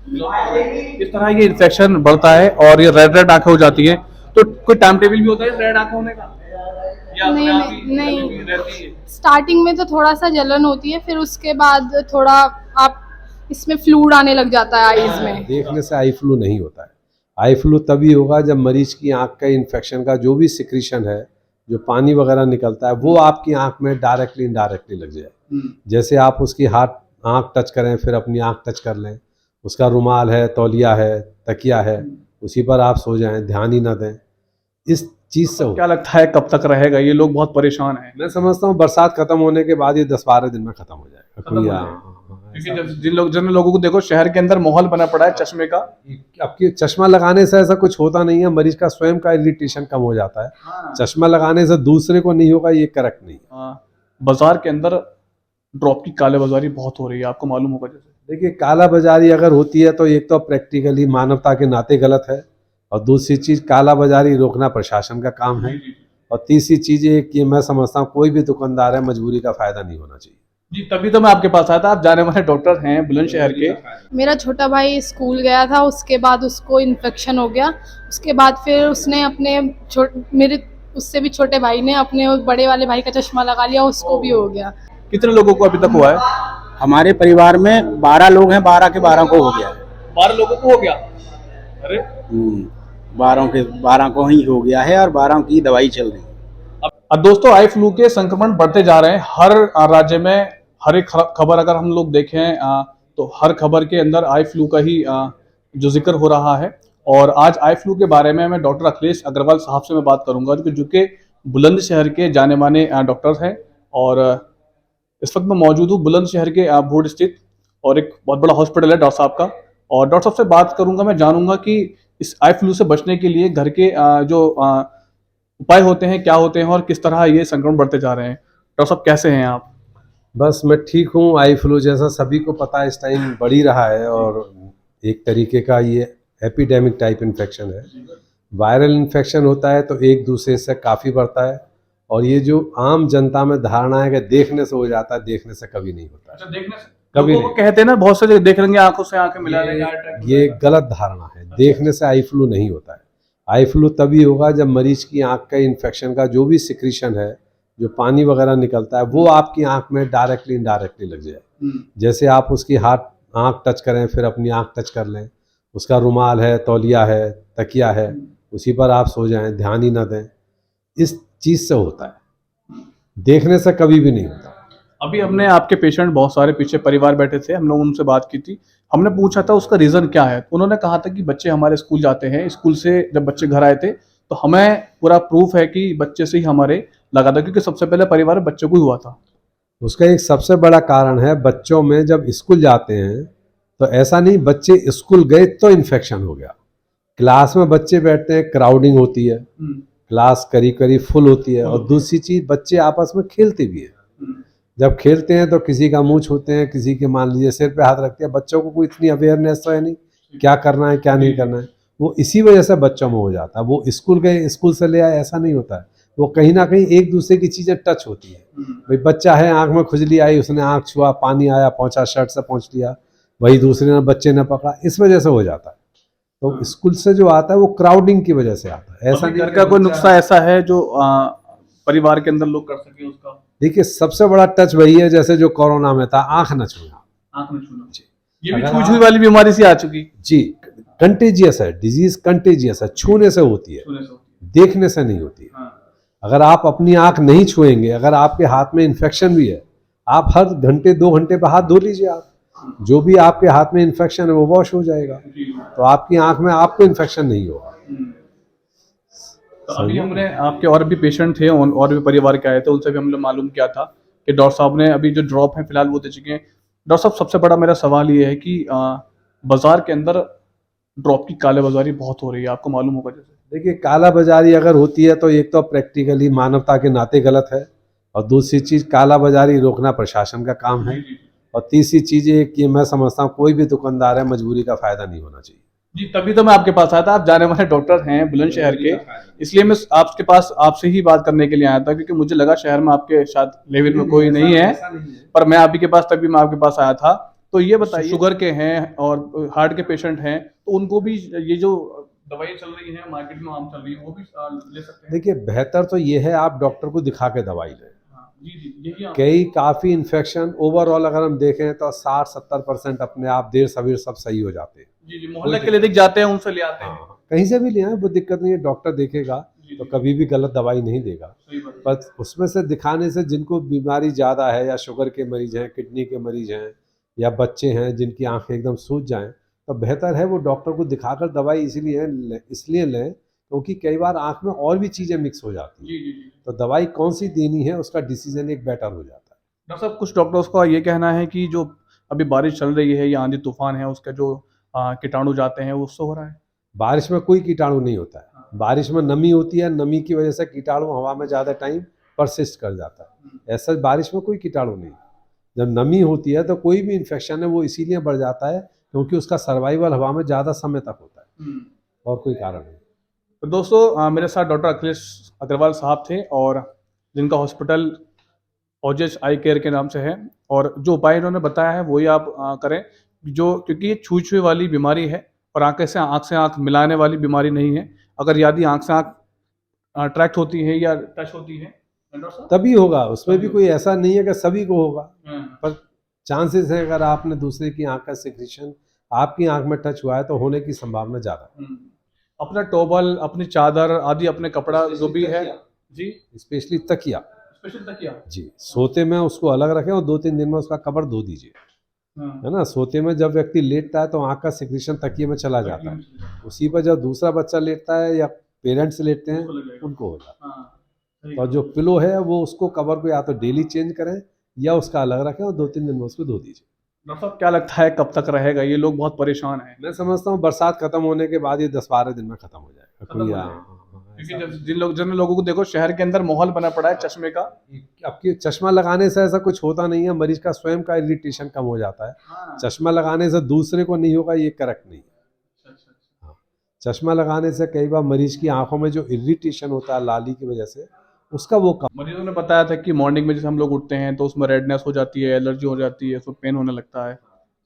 इस तरह ये इन्फेक्शन बढ़ता है और ये रेड रेड आंखें हो जाती हैं। तो कोई टाइम टेबल भी होता है रेड आंखें होने का, या अपने नहीं आप ही नहीं कभी नहीं, भी रहती है? स्टार्टिंग में तो थोड़ा सा जलन होती है, फिर उसके बाद थोड़ा आप इसमें फ्लूइड आने लग जाता है आईज में। देखने से आई फ्लू नहीं होता है। आई फ्लू तभी होगा जब मरीज की आंख का इन्फेक्शन का जो भी सिक्रीशन है, जो पानी वगैरह निकलता है, वो आपकी आंख में डायरेक्टली इनडायरेक्टली लग जाए। जैसे आप उसकी आंख टच करें, फिर अपनी आंख टच कर लें, उसका रुमाल है, तौलिया है, तकिया है, उसी पर आप सो जाएं, ध्यान ही ना दें, इस चीज से क्या लगता है कब तक रहेगा? ये लोग बहुत परेशान हैं। मैं समझता हूँ बरसात खत्म होने के बाद ये 10-12 दिन में खत्म हो जाएगा। खत्म हो जाएगा। क्योंकि जब जिन लोगों को देखो शहर के अंदर माहौल बना पड़ा है चश्मे का। आपकी चश्मा लगाने से ऐसा कुछ होता नहीं है, मरीज का स्वयं का इरिटेशन कम हो जाता है। हाँ। चश्मा लगाने से दूसरे को नहीं होगा, ये करेक्ट नहीं है। बाजार के अंदर ड्रॉप की कालेबाजारी बहुत हो रही है, आपको मालूम होगा। जैसे देखिए, काला बाजारी अगर होती है तो एक तो प्रैक्टिकली मानवता के नाते गलत है, और दूसरी चीज काला बाजारी रोकना प्रशासन का काम है, और तीसरी चीज ये कि मैं समझता हूँ कोई भी दुकानदार है, मजबूरी का फायदा नहीं होना चाहिए। जी, तभी तो मैं आपके पास आया था। आप जाने माने डॉक्टर हैं बुलंदशहर के। मेरा छोटा भाई स्कूल गया था, उसके बाद उसको इन्फेक्शन हो गया। उसके बाद फिर उसने अपने मेरे उससे भी छोटे भाई ने अपने उस बड़े वाले भाई का चश्मा लगा लिया, उसको भी हो गया। कितने लोगों को अभी तक हुआ है? हमारे परिवार में 12 लोग हैं, 12 के 12 को हो गया है। 12 लोगों को हो गया? अरे 12 को ही हो गया है और 12 की दवाई चल रही है। अब दोस्तों, आई फ्लू के संक्रमण बढ़ते जा रहे हैं हर राज्य में। हर एक खबर अगर हम लोग देखें तो हर खबर के अंदर आई फ्लू का ही जो जिक्र हो रहा है। और आज आई फ्लू के बारे में मैं डॉक्टर अखिलेश अग्रवाल साहब से मैं बात करूंगा, जो कि बुलंदशहर के जाने माने डॉक्टर हैं। और इस वक्त मैं मौजूद हूँ बुलंदशहर के भोड स्थित, और एक बहुत बड़ा हॉस्पिटल है डॉक्टर साहब का। और डॉक्टर साहब से बात करूंगा, मैं जानूंगा कि इस आई फ्लू से बचने के लिए घर के जो उपाय होते हैं क्या होते हैं, और किस तरह ये संक्रमण बढ़ते जा रहे हैं। डॉक्टर साहब कैसे हैं आप? बस मैं ठीक हूँ। आई फ्लू जैसा सभी को पता है इस टाइम बढ़ ही रहा है, और एक तरीके का ये एपिडेमिक टाइप इन्फेक्शन है। वायरल इन्फेक्शन होता है तो एक दूसरे से काफ़ी बढ़ता है, और ये जो आम जनता में धारणा है कि देखने से हो जाता है, देखने से कभी नहीं होता है। अच्छा, देखने से कभी लोगों को कहते हैं ना, बहुत से देख लेंगे आंखों से आंखें मिला लेंगे। ये गलत धारणा है। देखने से आई फ्लू नहीं होता है। आई फ्लू तभी होगा जब मरीज की आंख का इन्फेक्शन का जो भी सिक्रीशन है, जो पानी वगैरह निकलता है, वो आपकी आंख में डायरेक्टली इनडायरेक्टली लग जाए। जैसे आप उसकी आंख टच करें, फिर अपनी आंख टच कर लें, उसका रुमाल है, तौलिया है, तकिया है, उसी पर आप सो जाएं, ध्यान ही ना दें, इस चीज से होता है। देखने से कभी भी नहीं होता। अभी हमने आपके पेशेंट बहुत सारे पीछे परिवार बैठे थे, हम लोग उनसे बात की थी। हमने पूछा था उसका रीजन क्या है, तो उन्होंने कहा था कि बच्चे हमारे स्कूल जाते हैं, स्कूल से जब बच्चे घर आए थे तो हमें पूरा प्रूफ है कि बच्चे से ही हमारे लगा था, क्योंकि सबसे पहले परिवार बच्चे को ही हुआ था। उसका एक सबसे बड़ा कारण है, बच्चों में जब स्कूल जाते हैं तो ऐसा नहीं बच्चे स्कूल गए तो इन्फेक्शन हो गया। क्लास में बच्चे बैठते हैं, क्राउडिंग होती है, क्लास करीब करीब फुल होती है, और दूसरी चीज बच्चे आपस में खेलते भी हैं। जब खेलते हैं तो किसी का मुंह छूते हैं, किसी के मान लीजिए सिर पे हाथ रखते हैं। बच्चों को कोई इतनी अवेयरनेस तो है नहीं क्या करना है क्या नहीं करना है, वो इसी वजह से बच्चों में हो जाता है। वो स्कूल गए, स्कूल से ले आए, ऐसा नहीं होता है। वो कहीं ना कहीं एक दूसरे की चीजें टच होती है। भाई बच्चा है, आंख में खुजली आई, उसने आंख छुआ, पानी आया, पहुंचा, शर्ट से पहुंच लिया, वही दूसरे ने बच्चे ने पकड़ा, इस वजह से हो जाता है। तो स्कूल से जो आता है वो क्राउडिंग की वजह से आता है। ऐसा नहीं घर का कोई नुस्खा ऐसा है जो परिवार के अंदर लोग कर सके उसका? देखिए, सबसे बड़ा टच वही है, जैसे जो कोरोना में था, आंख न छूना। आंख में छूना। ये भी छुई छुई वाली बीमारी से आ चुकी जी। कंटेजियस है, डिजीज कंटेजियस है, छूने से होती है, देखने से नहीं होती है। अगर आप अपनी आंख नहीं छुएंगे, अगर आपके हाथ में इन्फेक्शन भी है, आप हर घंटे 2 घंटे पे हाथ धो लीजिए। आप जो भी आपके हाथ में इन्फेक्शन है वो वॉश हो जाएगा, तो आपकी आंख में आपको इन्फेक्शन नहीं होगा। तो अभी हमने आपके और भी पेशेंट थे और भी परिवार के आए थे, उनसे भी हमने मालूम किया था कि डॉक्टर साहब ने अभी जो ड्रॉप है फिलहाल वो दे चुके हैं। डॉक्टर साहब, सबसे बड़ा मेरा सवाल ये है कि बाजार के अंदर ड्रॉप की कालेबाजारी बहुत हो रही है, आपको मालूम होगा। जैसे देखिए, काला बाजारी अगर होती है तो एक तो प्रैक्टिकली मानवता के नाते गलत है, और दूसरी चीज काला बाजारी रोकना प्रशासन का काम है, और तीसरी चीज ये कि मैं समझता हूँ कोई भी दुकानदार है, मजबूरी का फायदा नहीं होना चाहिए। जी, तभी तो मैं आपके पास आया था। आप जाने माने डॉक्टर हैं बुलंदशहर के, इसलिए मैं आपके पास आपसे ही बात करने के लिए आया था, क्योंकि मुझे लगा शहर में आपके शायद लेवल में कोई नहीं है। पर मैं आप ही के पास, तभी मैं आपके पास आया था तो ये बताइए, शुगर के हैं और हार्ट के पेशेंट हैं, तो उनको भी ये जो दवाई चल रही है मार्केट में आम चल रही है वो भी ले सकते हैं? देखिए, बेहतर तो ये है आप डॉक्टर को दिखा के दवाई लें। हाँ, जी यही कई काफ़ी इन्फेक्शन ओवरऑल अगर हम देखें तो 60-70% अपने आप देर सवेर सब सही हो जाते हैं। जी मोहल्ले के लिए दिख जाते हैं, उनसे ले आते हैं। कहीं से भी ले आए, वो दिक्कत नहीं है, डॉक्टर देखेगा तो कभी भी गलत दवाई नहीं देगा। सही बात है। पर उसमें से दिखाने से जिनको बीमारी ज़्यादा है, या शुगर के मरीज हैं, किडनी के मरीज हैं, या बच्चे हैं जिनकी आंखें एकदम सूज जाएं, तो बेहतर है वो डॉक्टर को दिखाकर दवाई इसलिए लें क्योंकि कई बार आंख में और भी चीज़ें मिक्स हो जाती हैं। जी तो दवाई कौन सी देनी है उसका डिसीजन एक बेटर हो जाता है। डॉक्टर साहब, कुछ डॉक्टर्स का ये कहना है कि जो अभी बारिश चल रही है या आंधी तूफान है, उसका जो कीटाणु जाते हैं वो उससे हो रहा है। बारिश में कोई कीटाणु नहीं होता है। बारिश में नमी होती है, नमी की वजह से कीटाणु हवा में ज़्यादा टाइम परसिस्ट कर जाता है। ऐसा बारिश में कोई कीटाणु नहीं। जब नमी होती है तो कोई भी इन्फेक्शन है वो इसीलिए बढ़ जाता है क्योंकि उसका सर्वाइवल हवा में ज़्यादा समय तक होता है, और कोई कारण नहीं। तो दोस्तों, मेरे साथ डॉक्टर अखिलेश अग्रवाल साहब थे, और जिनका हॉस्पिटल ओजेस आई केयर के नाम से है, और जो उपाय इन्होंने बताया है वही आप करें, जो क्योंकि ये छुई छुई वाली बीमारी है और आंख से आंख मिलाने वाली बीमारी नहीं है। अगर यदि आंख से आंख अट्रैक्ट होती है या टच होती है तभी होगा, उसमें भी कोई ऐसा नहीं है कि सभी को होगा, पर पर चांसेस है अगर आपने दूसरे की आंख का सिक्रीशन आपकी आंख में टच हुआ है तो होने की संभावना ज़्यादा है। अपना टॉवल, अपनी चादर आदि, अपने कपड़ा जो भी है जी, स्पेशली तकिया, स्पेशल तकिया जी सोते में उसको अलग रखें और 2-3 दिन में उसका कवर धो दीजिए, है ना। सोते में जब व्यक्ति लेटता है तो आंख का सिक्रीशन तकिए में चला जाता है, उसी पर जब दूसरा बच्चा लेटता है या पेरेंट्स लेटते हैं उनको हो जाता है। और जो पिलो है वो उसको कवर को या तो डेली चेंज करें या उसका अलग रखें और 2-3 दिन में उसको धो दीजिए। डॉक्टर साहब, क्या लगता है कब तक रहेगा? ये लोग बहुत परेशान हैं। मैं समझता हूँ बरसात खत्म होने के बाद ये 10-12 दिन में खत्म हो जाएगा। खत्म हो कोई क्योंकि जिन लोगों को देखो, शहर के अंदर माहौल बना पड़ा है चश्मे का। आपकी चश्मा लगाने से ऐसा कुछ होता नहीं है, मरीज का स्वयं का इरिटेशन कम हो जाता है। चश्मा लगाने से दूसरे को नहीं होगा, ये करेक्ट नहीं है। हाँ, चश्मा लगाने से कई बार मरीज की आंखों में जो इरिटेशन होता है लाली की वजह से, उसका वो कम। मरीजों ने बताया था कि मॉर्निंग में जैसे हम लोग उठते हैं तो उसमें रेडनेस हो जाती है, एलर्जी हो जाती है, उसमें पेन होने लगता है।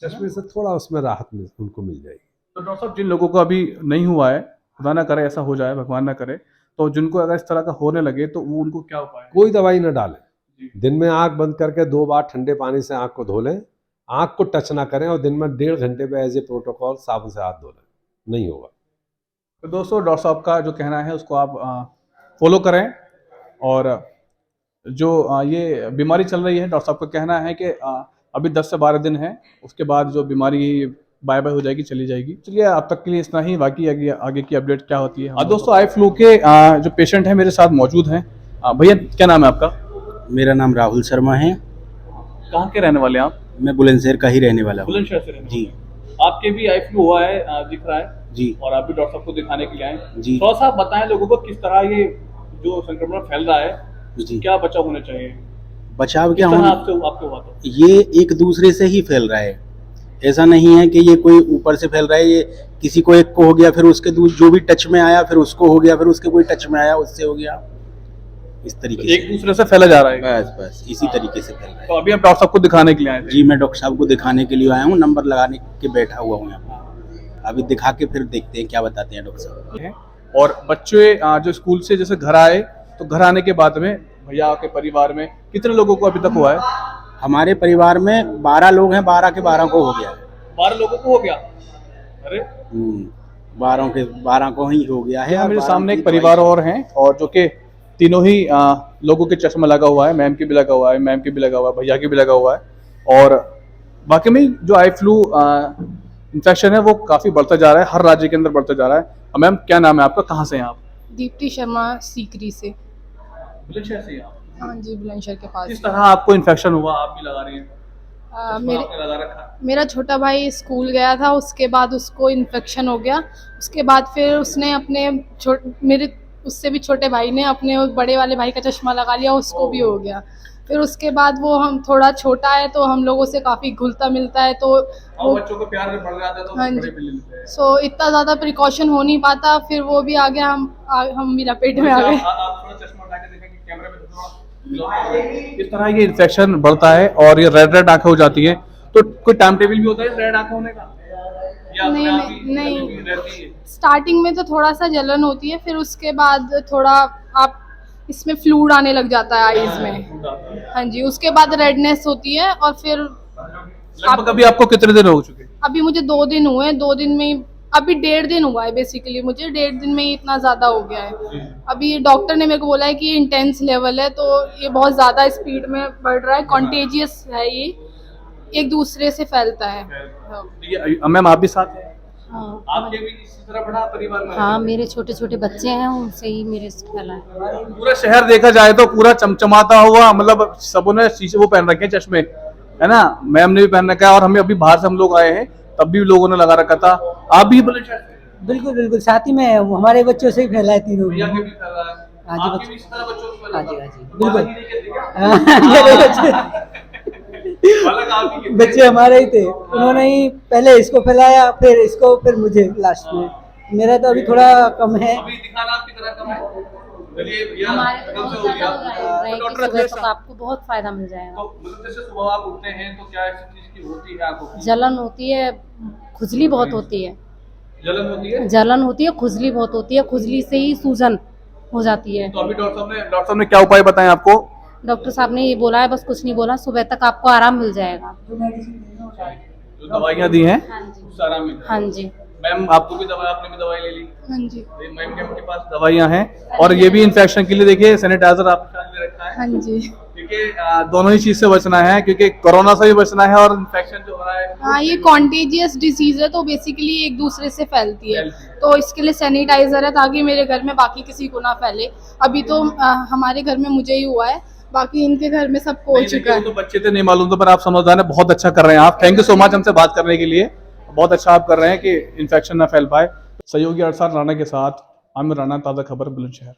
चश्मे से थोड़ा उसमें राहत उनको मिल जाएगी। तो डॉक्टर साहब, जिन लोगों को अभी नहीं हुआ है, खुदा ना करे ऐसा हो जाए, भगवान ना करे, तो जिनको अगर इस तरह का होने लगे तो वो उनको क्या उपाय है? कोई दवाई न डालें। दिन में आंख बंद करके 2 बार ठंडे पानी से आंख को धो लें, आंख को टच ना करें, और दिन में 1.5 घंटे पे एज ए प्रोटोकॉल साबुन से हाथ धो लें, नहीं होगा। तो दोस्तों, डॉक्टर साहब का जो कहना है उसको आप फॉलो करें, और जो ये बीमारी चल रही है, डॉक्टर साहब का कहना है कि अभी 10 से 12 दिन है, उसके बाद जो बीमारी बाय बाय हो जाएगी, चली जाएगी। चलिए, अब तक के लिए इतना ही, बाकी आगे की अपडेट क्या होती है। दोस्तों, आई फ्लू के जो पेशेंट हैं मेरे साथ मौजूद हैं। भैया, क्या नाम है आपका? मेरा नाम राहुल शर्मा है। कहाँ के रहने वाले हैं आप? मैं बुलंदशहर का ही रहने वाला हूँ। बुलंदशहर से रहने जी वाले। आपके भी आई फ्लू हुआ है, दिख रहा है जी और आप भी डॉक्टर साहब को दिखाने के लिए आए। जी थोड़ा सा बताएं लोगों को किस तरह ये जो संक्रमण फैल रहा है, जी। क्या बचाव होने चाहिए? बचाव क्या किस तरह होना, आपके हुआ था? ये एक दूसरे से ही फैल रहा है। ऐसा नहीं है कि ये कोई ऊपर से फैल रहा है। ये किसी को एक को हो गया, फिर उसके जो भी टच में आया, फिर उसको हो गया, फिर उसके कोई टच में आया, उससे हो गया। इस तरीके से एक दूसरे से फैला जा रहा है। बस इसी तरीके से फैल रहा है। तो अभी आप डॉक्टर साहब को दिखाने के लिए आए थे? जी, मैं डॉक्टर साहब को दिखाने के लिए आया हूँ, नंबर लगाने के बैठा हुआ हूँ यहाँ पर। अभी दिखा के फिर देखते हैं क्या बताते हैं डॉक्टर साहब। और बच्चे जो स्कूल से जैसे घर आए, तो घर आने के बाद में भैया के परिवार में कितने लोगों को अभी तक हुआ है? हमारे परिवार में 12 लोग हैं, 12 के 12 को हो गया है। 12 लोगों को हो गया? अरे 12 के 12 को ही हो गया है। मेरे सामने एक परिवार और हैं, और जो कि तीनों ही लोगों के चश्मा लगा हुआ है। मैम की भी लगा हुआ है, मैम की भी लगा हुआ है, भैया की भी लगा हुआ है। और बाकी में जो आई फ्लू इन्फेक्शन है वो काफ़ी बढ़ता जा रहा है, हर राज्य के अंदर बढ़ता जा रहा है। मैम, क्या नाम है आपका? कहाँ से हैं आप? दीप्ति शर्मा, सीकरी से। बुलंदशहर से हैं आप? हाँ जी, बुलंदशहर के पास। किस तरह आपको इन्फेक्शन हुआ? आप भी लगा रही हैं? मेरे लगा रखा? मेरा छोटा भाई स्कूल गया था, उसके बाद उसको इन्फेक्शन हो गया। उसके बाद फिर उसने मेरे उससे भी छोटे भाई ने अपने बड़े वाले भाई का चश्मा लगा लिया, उसको भी हो गया। फिर उसके बाद वो हम थोड़ा छोटा है तो हम लोगों से काफ़ी घुलता मिलता है, तो वो बच्चों को प्यार में पड़ जाता है तो हाँ बड़े जी, भी ले लेते हैं। सो इतना ज़्यादा प्रिकॉशन हो नहीं पाता। फिर वो भी आ गया, हम भी लपेट में आ गए। आप थोड़ा चश्मा उठा के देखेंगे कैमरे में, थोड़ा इस तरह ये इन्फेक्शन बढ़ता है और ये रेड रेड आंखें हो जाती है। तो कोई टाइम टेबल भी होता है रेड आंखें होने का, या अपने आप ही नहीं कभी भी रहती है? स्टार्टिंग में तो थोड़ा सा जलन होती है, फिर उसके बाद थोड़ा आप इसमें फ्लूइड आने लग जाता है आईज में। हाँ जी, उसके बाद रेडनेस होती है और फिर लगभग अभी आपको कितने दिन हो चुके? अभी मुझे 2 दिन हुए हैं, 2 दिन में ही, अभी 1.5 दिन हुआ है बेसिकली, मुझे 1.5 दिन में ही इतना ज्यादा हो गया है। अभी डॉक्टर ने मेरे को बोला है कि इंटेंस लेवल है, तो ये बहुत ज्यादा स्पीड में बढ़ रहा है, कॉन्टेजियस है ये, एक दूसरे से फैलता है। हाँ। मैम आप भी साथ हैं? हाँ, आपके भी इसी तरह बड़ा परिवार में? हाँ मेरे छोटे छोटे बच्चे हैं, उनसे ही मेरे से फैला है। पूरा शहर देखा जाए तो पूरा चमचमाता हुआ, मतलब सबों ने शीशे वो पहन रखे हैं, चश्मे, है ना, मैम ने भी पहन रखा है, और हमें अभी बाहर से हम लोग आए हैं तब भी लोगों ने लगा रखा था। आप भी बोले बिल्कुल बिल्कुल, साथ ही में हमारे बच्चों से ही फैला है तीनों। भैया के भी फैला है, हाँ जी, आपके भी इस तरह बच्चों को फैला हाँ जी, था? हाँ जी, बिल्कुल। बाहर ही नहीं थे क्या? मेरे बच्चे अलग आप ही के थे? बच्चे हमारे ही थे, उन्होंने ही पहले इसको फैलाया, फिर इसको, फिर मुझे लास्ट में। मेरा तो अभी थोड़ा कम है। अभी दिखाना आपकी तरह कम है? चलिए भैया, हमारे तो कब से बहुत हो गया? ज्यादा हो रहा है कि डॉक्टर सुबह अखिलेश तक आपको बहुत फायदा मिल जाएगा। तो मतलब जैसे सुबह आप उठते हैं तो क्या ऐसी चीज की होती है आंखों की? जलन होती है, खुजली बहुत होती है, जलन होती है? जलन होती है, खुजली बहुत होती है, खुजली से ही सूजन हो जाती है। तो अभी डॉक्टर साहब ने क्या उपाय बताए आपको? डॉक्टर साहब ने ये बोला है, बस कुछ नहीं बोला, सुबह तक आपको आराम मिल जाएगा। जो दवाइयाँ दी हैं हाँ जी, उससे आराम मिल हाँ जी, मैम आपको भी दवाई, आपने भी दवाई ले ली? हाँ जी, मैम के पास दवाइयाँ हैं, और ये भी इन्फेक्शन के लिए देखिए सैनिटाइजर आपके साथ ले रखा है, हाँ जी। क्योंकि दोनों ही चीज से बचना है, क्योंकि कोरोना से भी बचना है और इन्फेक्शन जो हो रहा है। हाँ, ये कॉन्टेजियस डिजीज है, तो बेसिकली एक दूसरे से फैलती है, तो इसके लिए सैनिटाइजर है ताकि मेरे घर में बाकी किसी को ना फैले। अभी तो हमारे घर में मुझे ही हुआ है, बाकी इनके घर में सबको हो नहीं, चुका देखिए, है। वो तो बच्चे थे, नहीं मालूम था, पर आप समझदार हैं, बहुत अच्छा कर रहे हैं आप। थैंक यू सो मच हमसे बात करने के लिए, बहुत अच्छा आप कर रहे हैं कि इन्फेक्शन ना फैल पाए। सहयोगी अरसार राणा के साथ आमिर राणा, ताज़ा खबर बुलंदशहर।